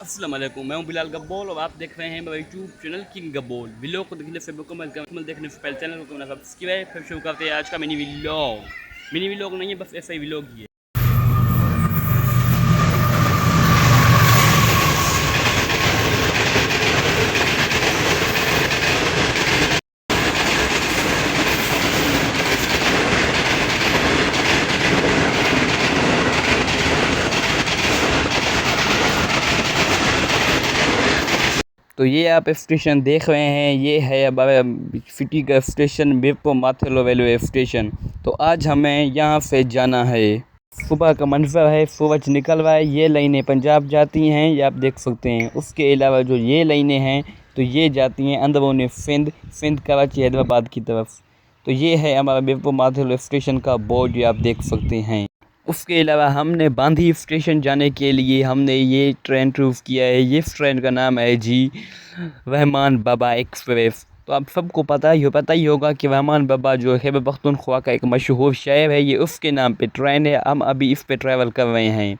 अस्सलाम वालेकुम, मैं हूं बिलाल गब्बोल और आप देख रहे हैं मेरा यूट्यूब चैनल किंग गब्बोल। वीडियो को देखने से मुकम्मल देखने से पहले चैनल को सब्सक्राइब फिर शुरू करते हैं आज का मिनी व्लॉग नहीं है, बस ऐसा ही व्लॉग ही है। तो ये आप स्टेशन देख रहे हैं, ये है हमारा सिटी का station Birpur Mathelo railway station. तो आज हमें यहाँ से जाना है। सुबह का मंजर है, सूरज निकल रहा है। ये लाइनें पंजाब जाती हैं, ये आप देख सकते हैं। उसके अलावा जो ये लाइनें हैं तो ये जाती हैं अंदरूनी सिंध कराची हैदराबाद की तरफ। तो ये है हमारा बीरपुर माथेलो स्टेशन का बोर्ड, ये आप देख सकते हैं। उसके अलावा हमने बांधी स्टेशन जाने के लिए हमने ये ट्रेन चूज़ किया है। ये ट्रेन का नाम है जी रहमान बाबा एक्सप्रेस। तो आप सबको पता ही होगा कि रहमान बाबा जो खैबर पख्तूनख्वा का एक मशहूर शहर है, ये उसके नाम पे ट्रेन है। हम अभी इस पे ट्रैवल कर रहे हैं।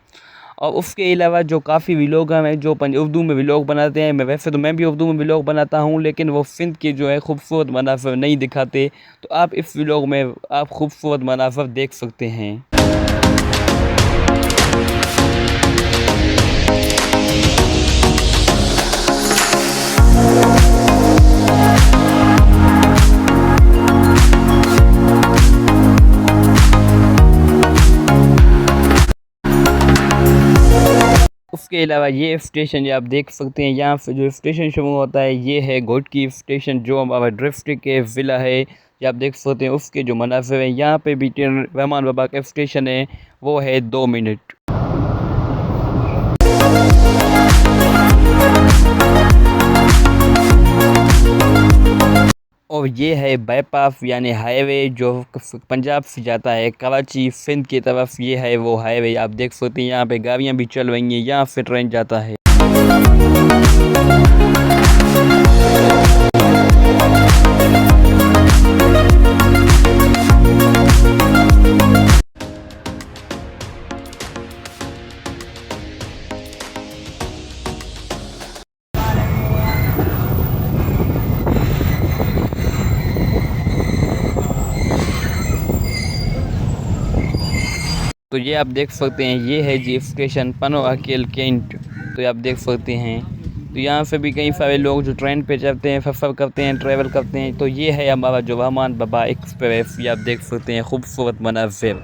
और उसके अलावा जो काफ़ी व्लॉगर हैं जो उर्दू में व्लॉग बनाते हैं, वैसे तो मैं भी उर्दू में व्लॉग बनाता हूँ, लेकिन वो सिंध के जो है खूबसूरत मनाज़र नहीं दिखाते। तो आप इस व्लॉग में आप खूबसूरत मनाज़र देख सकते हैं। उसके अलावा ये स्टेशन आप देख सकते हैं, यहाँ से जो स्टेशन शुरू होता है ये है घोटकी स्टेशन, जो हमारा डिस्ट्रिक्ट के ज़िला है। ये आप देख सकते हैं उसके जो मनाज़िर हैं। यहाँ पे भी रहमान बाबा का स्टेशन है, वो है 2 मिनट। और ये है बाईपास यानी हाईवे जो पंजाब से जाता है कराची सिंध की तरफ। ये है वो हाईवे, आप देख सकते हैं। यहाँ पे गाड़ियाँ भी चल रही हैं, यहाँ से ट्रेन जाता है। तो ये आप देख सकते हैं, ये है जी स्टेशन पनो अकेल कैंट। तो ये आप देख सकते हैं। तो यहाँ से भी कई सारे लोग जो ट्रेन पे चढ़ते हैं, सफ़र करते हैं, ट्रैवल करते हैं। तो ये है हमारा जो रहमान बाबा एक्सप्रेस, ये आप देख सकते हैं खूबसूरत मनाज़िर।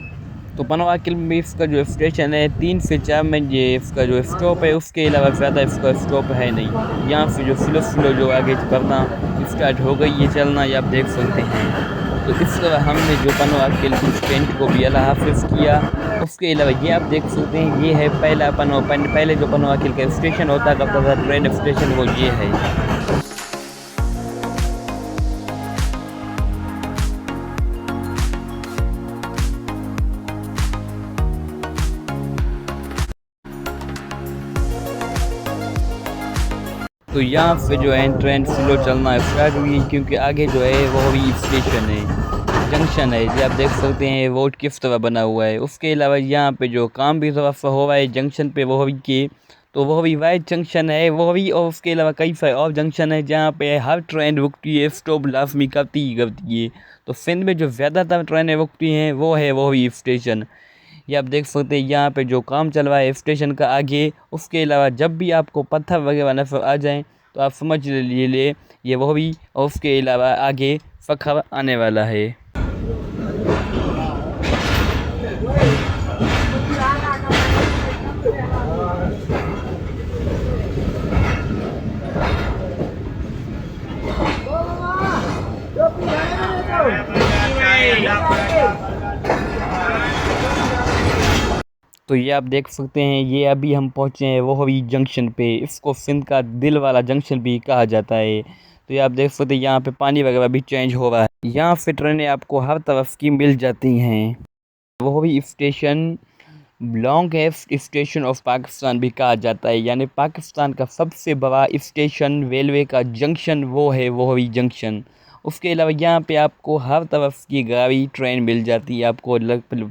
तो पनो अकेल में इसका जो स्टेशन है 3 से 4 में ये इसका जो स्टॉप है, उसके अलावा ज़्यादा इसका स्टॉप है नहीं। यहाँ से जो स्लो जो आगे बढ़ना स्टार्ट हो गई है चलना, ये आप देख सकते हैं। तो इस तरह हमने जो पनो अकेल स्टैंड को भी अल्लाह हाफिज़ किया। उसके अलावा ये आप देख सकते हैं, ये है पहले जो पनो अकेल का स्टेशन होता करता था ट्रेन स्टेशन, वो ये है। तो यहाँ से जो है ट्रेन स्लो चलना स्टार्ट हुई, क्योंकि आगे जो है वो भी स्टेशन है, जंक्शन है। ये आप देख सकते हैं रोड किस तरह बना हुआ है। उसके अलावा यहाँ पे जो काम भी थोड़ा सा हो रहा है जंक्शन पे, वो भी के तो वो भी वाइट जंक्शन है वो भी। और उसके अलावा कई सारे और जंक्शन है जहाँ पे हर ट्रेन रुकती है, स्टॉप लाजमी करती है। तो सिंध में जो ज़्यादातर ट्रेनें रुकती हैं वो भी स्टेशन। ये आप देख सकते हैं यहाँ पे जो काम चल रहा है स्टेशन का आगे। उसके अलावा जब भी आपको पत्थर वगैरह नजर आ जाएं तो आप समझ लीजिए ये वो भी। और उसके अलावा आगे फखर आने वाला है। तो ये आप देख सकते हैं, ये अभी हम पहुँचे हैं वोहवी जंक्शन पे। इसको सिंध का दिल वाला जंक्शन भी कहा जाता है। तो ये आप देख सकते हैं, यहाँ पे पानी वगैरह भी चेंज हो रहा है। यहाँ से ट्रेनें आपको हर तरफ की मिल जाती हैं। वोहवी station longest station of Pakistan भी कहा जाता है, यानी पाकिस्तान का सबसे बड़ा स्टेशन रेलवे का जंक्शन वो है वोहवी जंक्शन। उसके अलावा यहाँ पे आपको हर तरफ की गाड़ी ट्रेन मिल जाती है। आपको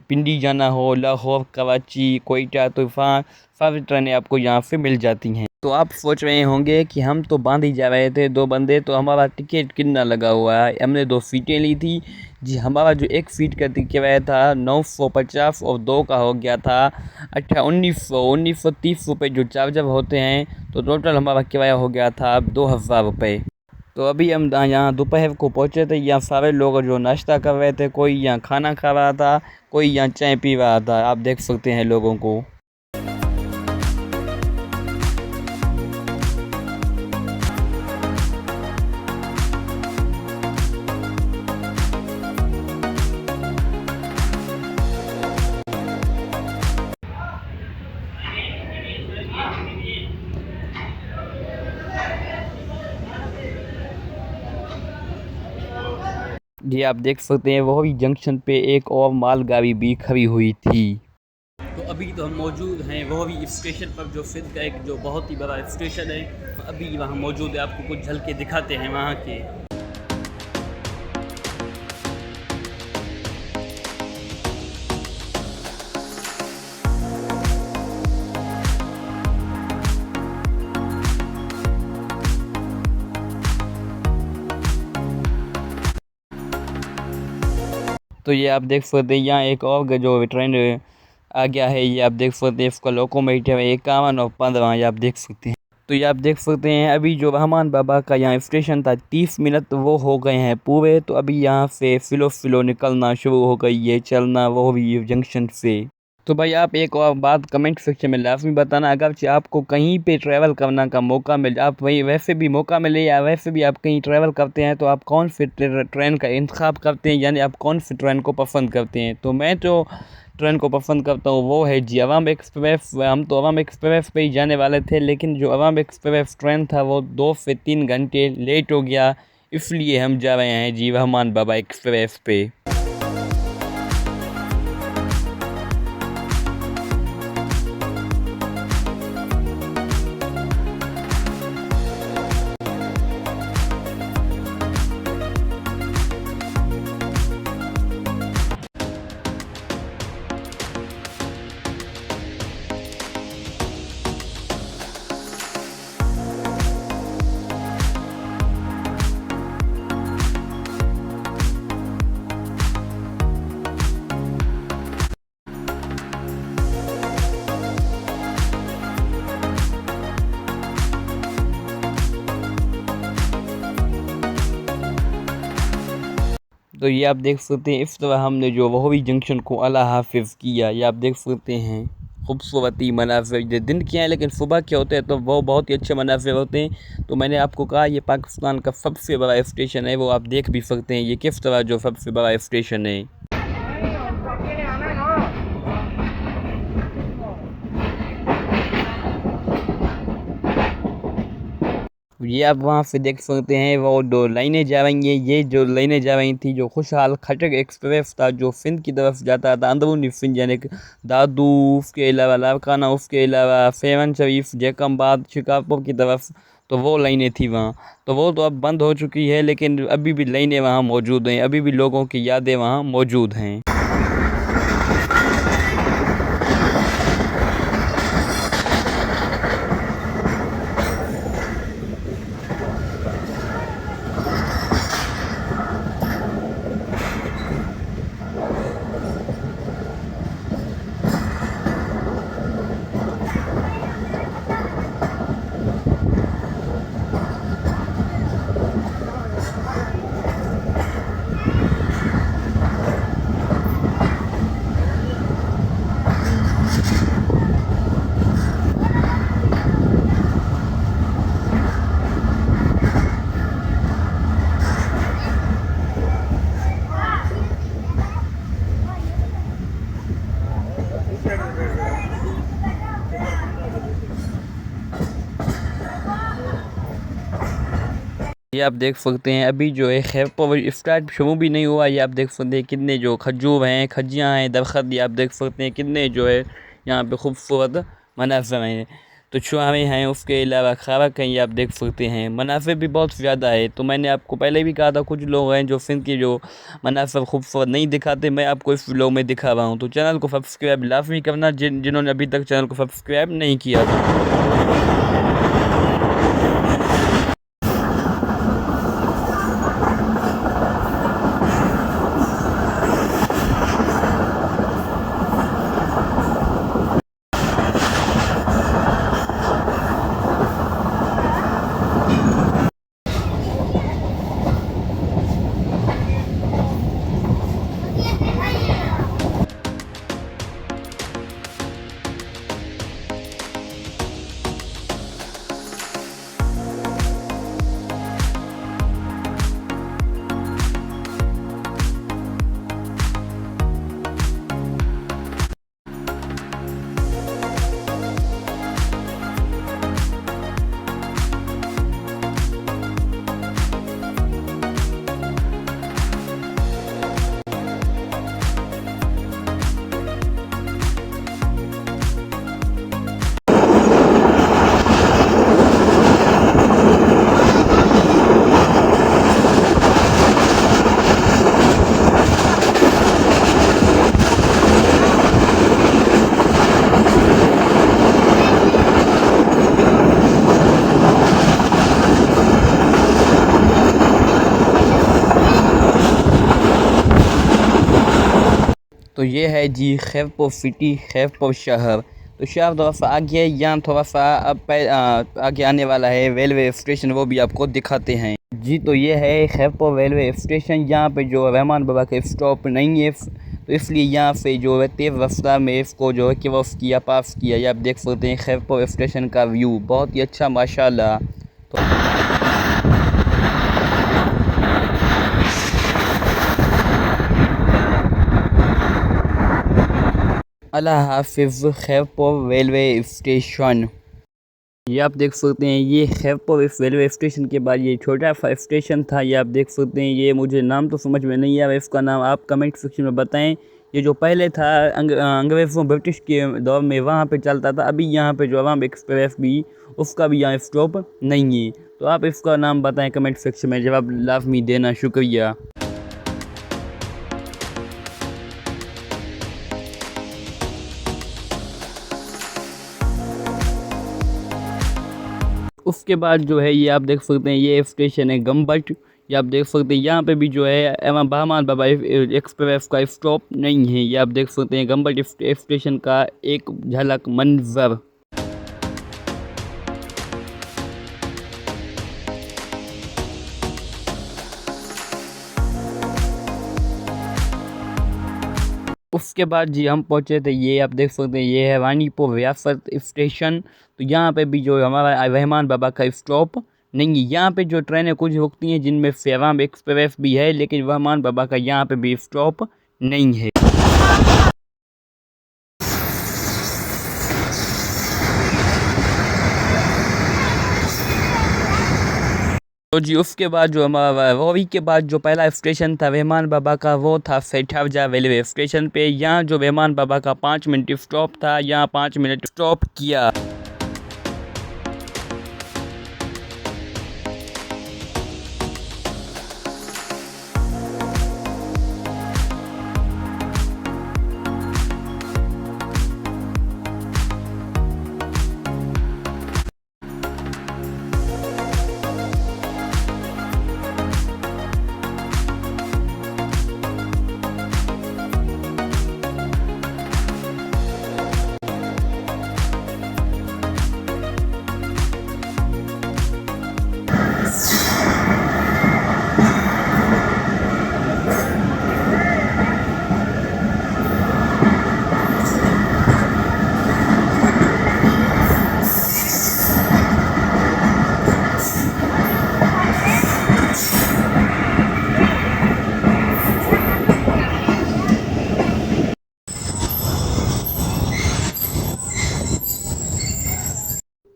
पिंडी जाना हो, लाहौर, कराची, कोयटा, तो सारी ट्रेनें आपको यहाँ से मिल जाती हैं। तो आप सोच रहे होंगे कि हम तो बांध ही जा रहे थे 2 बंदे, तो हमारा टिकट कितना लगा हुआ है। हमने 2 सीटें ली थी जी। हमारा जो एक सीट का किराया था 950 और 2 का हो गया था 1930 रुपये जो चार्जर होते हैं। तो टोटल हमारा किराया हो गया था 2000 रुपये। तो अभी हम यहाँ दोपहर को पहुँचे थे। यहाँ सारे लोग जो नाश्ता कर रहे थे, कोई यहाँ खाना खा रहा था, कोई यहाँ चाय पी रहा था। आप देख सकते हैं लोगों को। जी आप देख सकते हैं वही जंक्शन पे एक और मालगाड़ी भी खड़ी हुई थी। तो अभी तो हम मौजूद हैं वही स्टेशन पर, जो सिंध का एक जो बहुत ही बड़ा स्टेशन है। अभी वहाँ मौजूद है, आपको कुछ झलके दिखाते हैं वहाँ के। तो ये आप देख सकते हैं यहाँ एक और जो ट्रेन आ गया है। ये आप देख सकते हैं इसका लोकोमोटिव है 51 और 15। ये आप देख सकते हैं। तो ये आप देख सकते हैं अभी जो रहमान बाबा का यहाँ स्टेशन था 30 मिनट वो हो गए हैं पूरे। तो अभी यहाँ से फ़िलो निकलना शुरू हो गई है, चलना वो भी जंक्शन से। तो भाई आप एक और बात कमेंट सेक्शन में लाजमी बताना, अगर आपको कहीं पे ट्रैवल करने का मौका मिले, आप वही वैसे भी मौका मिले या वैसे भी आप कहीं ट्रैवल करते हैं, तो आप कौन सी ट्रेन का इंतखाब करते हैं, यानी आप कौन सी ट्रेन को पसंद करते हैं। तो मैं जो ट्रेन को पसंद करता हूँ वो है जी अवाम एक्सप्रेस। हम तो अवाम एक्सप्रेस पे ही जाने वाले थे, लेकिन जो अवाम एक्सप्रेस ट्रेन था वो 2 से 3 घंटे लेट हो गया, इसलिए हम जा रहे हैं जी रहमान बाबा एक्सप्रेस पे। तो ये आप देख सकते हैं इस तरह हमने जो वही जंक्शन को अला हाफिज़ किया। ये आप देख सकते हैं खूबसूरती मनाज़िर जो दिन के हैं, लेकिन सुबह के होते हैं तो वो बहुत ही अच्छे मनाज़िर होते हैं। तो मैंने आपको कहा ये पाकिस्तान का सबसे बड़ा स्टेशन है, वो आप देख भी सकते हैं ये किस तरह जो सबसे बड़ा स्टेशन है। ये आप वहाँ से देख सकते हैं वो दो लाइनें जा रही हैं। ये जो लाइनें जा रही थी जो खुशहाल खटक एक्सप्रेस था जो सिंध की तरफ जाता था, अंदरूनी सिंध, यानी कि दादू, उसके अलावा लारकाना, उसके अलावा सेवन शरीफ, जैकम्बाद, शिकारपुर की तरफ। तो वो लाइनें थी वहाँ। तो वो तो अब बंद हो चुकी है, लेकिन अभी भी लाइनें वहाँ मौजूद हैं, अभी भी लोगों की यादें वहाँ मौजूद हैं। ये आप देख सकते हैं अभी जो है खैर स्टार्ट शुरू भी नहीं हुआ। ये आप देख सकते हैं कितने जो खजूर हैं, खजियाँ हैं, दरख्त। ये आप देख सकते हैं कितने जो है यहाँ पे खूबसूरत मनाफे हैं। तो छुआरे हैं, उसके अलावा खारक हैं। ये आप देख सकते हैं मनाफे भी बहुत ज़्यादा है। तो मैंने आपको पहले भी कहा था कुछ लोग हैं जो सिंध के जो मनाफे खूबसूरत नहीं दिखाते, मैं आपको इस व्लॉग में दिखा रहा हूँ। तो चैनल को सब्सक्राइब लाजमी करना जिन्होंने अभी तक चैनल को सब्सक्राइब नहीं किया था। तो ये है जी खैरपुर सिटी, खैरपुर शहर। तो शहर थोड़ा सा आगे, यहाँ थोड़ा सा अब आगे आने वाला है रेलवे स्टेशन, वो भी आपको दिखाते हैं जी। तो ये है खैरपुर रेलवे स्टेशन। यहाँ पे जो रहमान बाबा का स्टॉप नहीं है, तो इसलिए यहाँ पे जो है तेज़ रफ्तार में इसको जो है क्रॉस किया, पास किया। ये आप देख सकते हैं खैरपुर स्टेशन का व्यू, बहुत ही अच्छा माशाल्लाह। अल्लाह हाफिज़ खैरपुर रेलवे स्टेशन। ये आप देख सकते हैं, ये खैरपुर इस रेलवे स्टेशन के बाद ये छोटा सा स्टेशन था। ये आप देख सकते हैं, ये मुझे नाम तो समझ में नहीं आया, इसका नाम आप कमेंट सेक्शन में बताएं। ये जो पहले था अंग्रेज़ों ब्रिटिश के दौर में, वहाँ पे चलता था। अभी यहाँ पे जो आवाम एक्सप्रेस भी, उसका भी यहाँ स्टॉप नहीं है। तो आप इसका नाम बताएं कमेंट सेक्शन में, जवाब लाजमी देना। शुक्रिया। उसके बाद जो है ये आप देख सकते हैं, ये स्टेशन है गम्बट। ये आप देख सकते हैं, यहाँ पे भी जो है एवं रहमान बाबा एक्सप्रेस का स्टॉप नहीं है। ये आप देख सकते हैं गम्बट स्टेशन का एक झलक मंजर। उसके बाद जी हम पहुँचे थे, ये आप देख सकते हैं, ये है रानीपुर रियासत स्टेशन। तो यहाँ पे भी जो हमारा रहमान बाबा का स्टॉप नहीं है। यहाँ पे जो ट्रेनें कुछ रुकती हैं, जिनमें फैराम एक्सप्रेस भी है, लेकिन रहमान बाबा का यहाँ पे भी स्टॉप नहीं है। तो जी उसके बाद जो हमारा रोवी के बाद जो पहला स्टेशन था रहमान बाबा का, वो था सेठावजा रेलवे स्टेशन पे। यहाँ जो रहमान बाबा का 5 मिनट स्टॉप था, यहाँ 5 मिनट स्टॉप किया।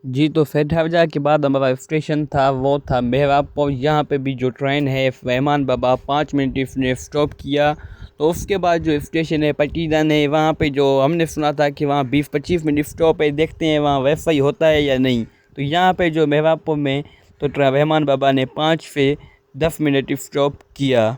जी तो सेठावजा के बाद हमारा स्टेशन था, वो था मेहरापुर। यहाँ पे भी जो ट्रेन है रहमान बाबा 5 मिनट इसने स्टॉप किया। तो उसके बाद जो स्टेशन है पटीदान है, वहाँ पे जो हमने सुना था कि वहाँ 20-25 मिनट स्टॉप है, देखते हैं वहाँ वैसा ही होता है या नहीं। तो यहाँ पे जो मेहरापुर में तो रहमान बाबा ने 5 से 10 मिनट स्टॉप किया।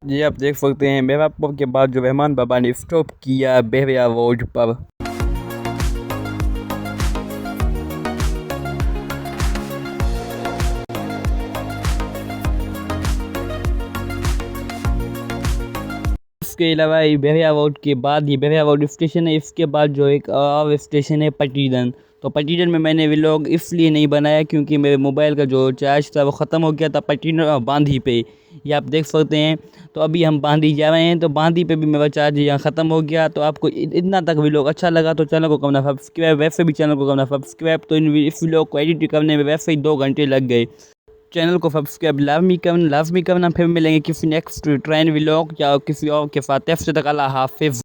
ये आप देख सकते हैं मेहरापुर के बाद जो रहमान बाबा ने स्टॉप किया बहरिया रोड पर। इसके अलावा बहरिया रोड के बाद ही बहरिया रोड स्टेशन है। इसके बाद जो एक और स्टेशन है पटीदन। तो पटीदन में मैंने व्लॉग इसलिए नहीं बनाया क्योंकि मेरे मोबाइल का जो चार्ज था वो ख़त्म हो गया था पटीदन और बांधी पे। ये आप देख सकते हैं। तो अभी हम बांधी जा रहे हैं, तो बांधी पे भी मेरा चार्ज यहाँ ख़त्म हो गया। तो आपको इतना तक व्लॉग अच्छा लगा तो चैनल को करना सब्सक्राइब, वैसे भी चैनल को करना सब्सक्राइब। तो इस व्लॉग को एडिट करने में वैसे ही 2 घंटे लग गए। चैनल को सब्सक्राइब लाजमी करना। फिर मिलेंगे किसी नेक्स्ट ट्रेन व्लॉग या किसी और के साथ। तब तक अल्लाह हाफिज़।